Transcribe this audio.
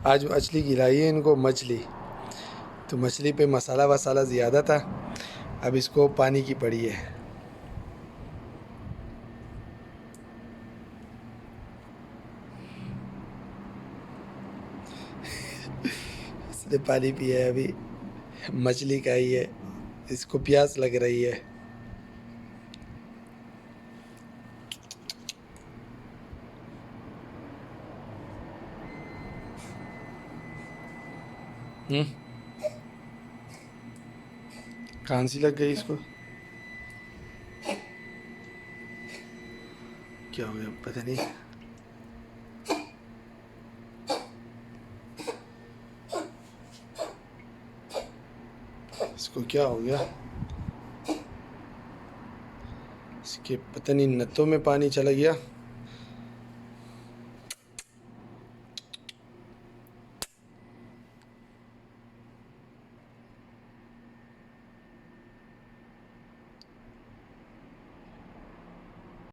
आज मछली खिलाई है इनको, मछली। तो मछली पे मसाला वसाला ज़्यादा था, अब इसको पानी की पड़ी है। इसने पानी पिया है अभी, मछली खाई है, इसको प्यास लग रही है। खांसी लग गई इसको, क्या हो गया पता नहीं। इसको क्या हो गया, इसके पता नहीं नसों में पानी चला गया।